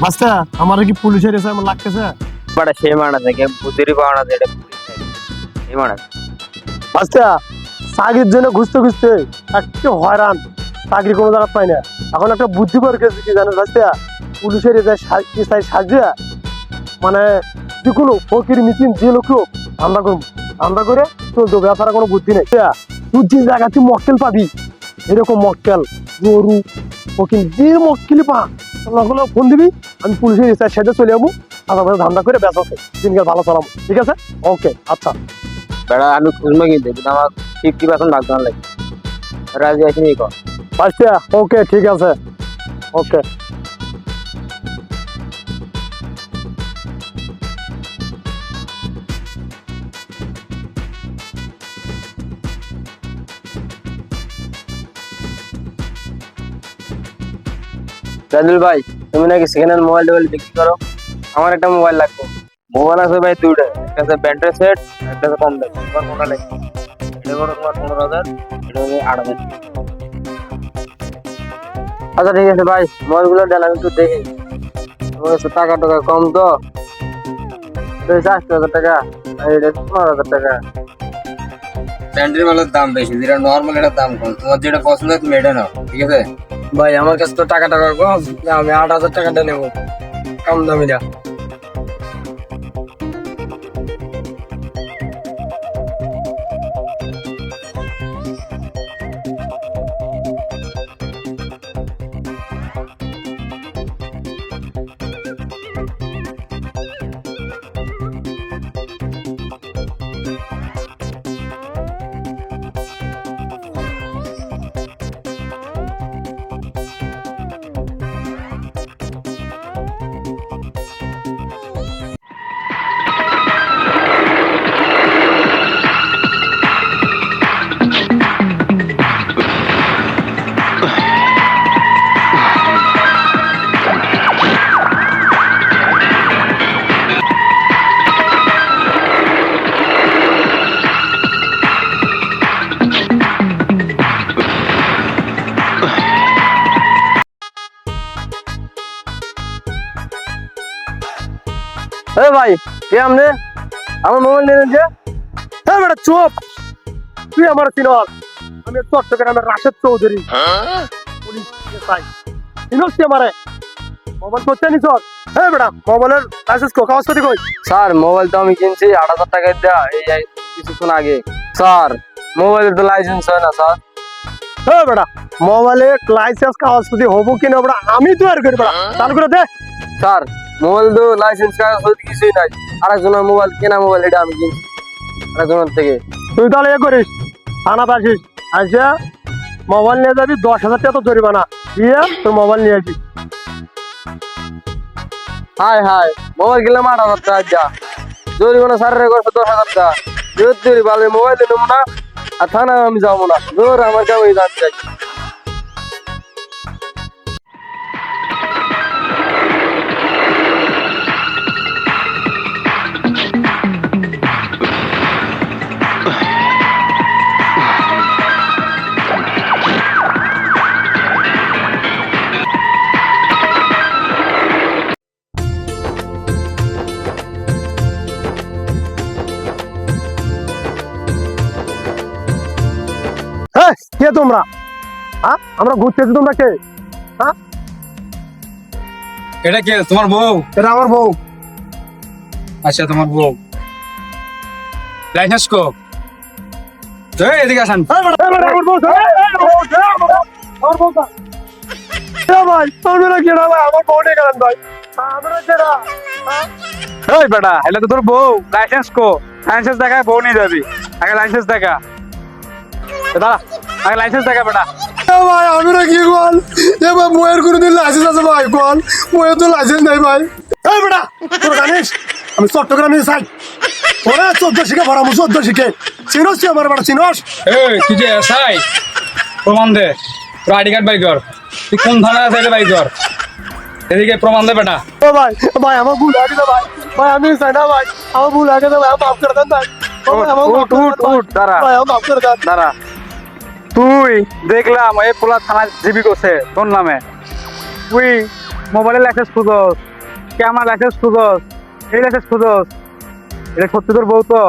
Master আমার কি পুলিশের এসে আমার লাগতেছে बड़ा छे माना था कि बुद्धि पावना दे ये माना মাস্টার চাকরির জন্য খুঁজতে খুঁজতে একটু হয়রান চাকরি কোনো জায়গা পাই না এখন একটা বুদ্ধি করে গেছি কি জানেন মাস্টার পুলিশের এসে সাজিয়ে মানে যে কোনো ফকির মিটিং যে লোকও ধান্দা করবো ধান্দা করে চলতো ব্যাপারে কোনো বুদ্ধি নেই তুই যে জায়গাতে মক্কেল পাবি এরকম মক্কেল গরু ফকির যে মক্কেলই পা ওগুলো ফোন দিবি আমি পুলিশের এসে সাথে চলে যাবো আবার ধান্দা করে বেচা দিনকে ভালো চালাবো ঠিক আছে ওকে আচ্ছা बड़ा आलू खुशमा की दे আমার 50% লাগবে না লাগে রাজি আছি নি কো আচ্ছা ওকে ঠিক আছে ওকে রাজুল ভাই তুমি নাকি সেকেন্ড হ্যান্ড মোবাইল টোবাইল বিক্রি করো আমার একটা মোবাইল লাগবে মোবাইল আছে ভাই দুইটা একটা ব্যাটারি সেট একটা কম দাম তোমার কোনটা লাগবে এটা করো তোমার 15,000 এটা হলো 8,000 আচ্ছা ঠিক আছে ভাই মোবাইলগুলো দেন আমি একটু দেখি আমার কাছে টাকা কম তো 4,000 টাকা আর এটা 15,000 টাকা ব্যাটারি মালের দাম বেশি যেটা নরমাল এটার দাম কম তোমার যেটা পছন্দ হয় তুমি এটা নাও ঠিক আছে ভাই আমার কাছে তো টাকা কম আমি 8,000 টাকাটা নেবো কম দামিটা এ ভাই কে আমনে আমার মোবাইল নিয়ে যে হ্যাঁ বেটা চুপ তুই আমার চিনস আমি চট্টগ্রামের রাশেদ চৌধুরী পুলিশ এসআই চিনস তুই আমারে মোবাইল করতে নিছ হ্যাঁ বেটা মোবাইলের লাইসেন্স কাগজপত্র কই স্যার মোবাইল তো আমি কিনছি 8,000 টাকা দেয়া এই কিছুক্ষণ আগে স্যার মোবাইলের তো লাইসেন্স হয় না স্যার হ্যাঁ বেটা মোবাইলের লাইসেন্স কাগজপত্র হবো কিনা বেটা আমি তো আর করি বেটা চালু করে দে স্যার মোবাইল তো লাইসেন্স কাগজ কিছুই নাই আরেকজনের মোবাইল কেনা মোবাইল এটা আমি কিনছি আরেকজনের থেকে তুই তাহলে এ করিস থানাতে আসিস আচ্ছা মোবাইল নিয়ে যাবি 10,000 টাকা তো জরিমানা দিয়ে তোর মোবাইল নিয়ে আসবি হাই হাই মোবাইল কিনলাম 8,000 টাকা যা জরিমানা স্যারের করছে 10,000 টাকা যদি ভালো মোবাইল নেবো না আর থানা আমি যাবো না জোর আমার কাছে ওই জানতে চাই হ্যাঁ কে তোমরা হ্যাঁ আমরা ঘুরতেছি তোমরা কে হ্যাঁ এটা কে তোমার বউ এটা আমার বউ আচ্ছা তোমার বউ লাইসেন্স কো এদিকে আসেন আমার বউ আমার বউ ভাই তোমরা কেডা ভাই আমার বউ নিয়ে গেলেন ভাই আমরা কেডা এই বেটা এটা তো তোর বউ লাইসেন্স কো লাইসেন্স দেখায় বউ নিয়ে যাবি আগে লাইসেন্স দেখা দাঁড়া আগে লাইসেন্স দেখা বেটা ভাই আমরা কি বল এ ভাই বইয়ের কোনদিন লাইসেন্স আছে ভাই বল বইয়ের তো লাইসেন্স নাই ভাই এই বেটা তোর জানিস আমি চট্টগ্রামে যাই ওরা 14 শিখে ভরা 14 শিখে চিনোস তুই আমার বেটা চিনোস এই তুই যে এসআই প্রমাণ দে তোর আইডি কার্ড বাই কর তুই কোন থানা আছে এটা বাই কর এদিকে প্রমাণ দে বেটা। ও ভাই ভাই আমার ভুল হয়ে গেছে ভাই, ভাই আমি চাই না ভাই, আমার ভুল হয়ে গেছে ভাই, আমার মাফ করে দেন ভাই। ও ভাই, আমার মাফ উঠ করে উঠ দেন ভাই। উঠ দাঁড়া ভাই আমার মাফ করে দেন। দাঁড়া। তুই দেখলাম এই পোলা থানায় জিবি করছে তোর নামে। তুই মোবাইলের লাইসেন্স খুঁজস, ক্যামেরা লাইসেন্স খুঁজস, এই লাইসেন্স খুঁজস, এটা সত্যি তোর বউ তো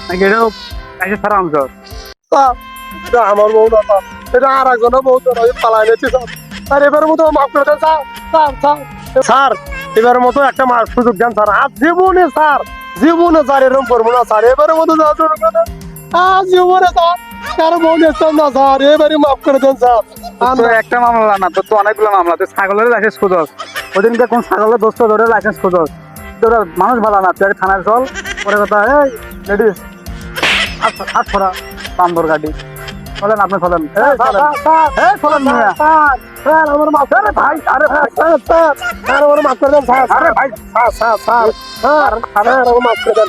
নাকি এটাও লাইসেন্স ছাড়া আনছস? স্যার, এটা আমার বউ না স্যার, এটা আর একজনের বউ, স্যার আমি পালাই নিয়েছি স্যার। স্যার এবারের মতো মাফ করে দেন স্যার, স্যার স্যার স্যার এবারের মতো একটা মার সুযোগ দেন স্যার, আর জীবনে স্যার, জীবনে স্যার এরকম করবো না স্যার, এবারের মতো যা শুরু করে দেন। জীবনে স্যার কারো বউ নিতাম না স্যার, এবারে মাফ করে দেন স্যার। তোর একটা মামলা না, তোর তো অনেকগুলো মামলা। তুই ছাগলের লাইসেন্স খুঁজস, ওদিনকে কোন ছাগলের দোস্ত ধরে লাইসেন্স খুঁজস। তোর মানুষ ভালো না, তুই আগে থানায় চল। পরে কথা, এই লেডিস হাত ছড়া বান্দর গাড়ি চলেন, আপনি চলেন। এই চলেন, এই চলেন মিয়া। স্যার আমার মাফ করে দেন ভাই, আরে ভাই স্যার স্যার স্যার আমার মাফ করে দেন স্যার, আরে ভাই sir sir sir sir sir আমার মাফ করে দেন।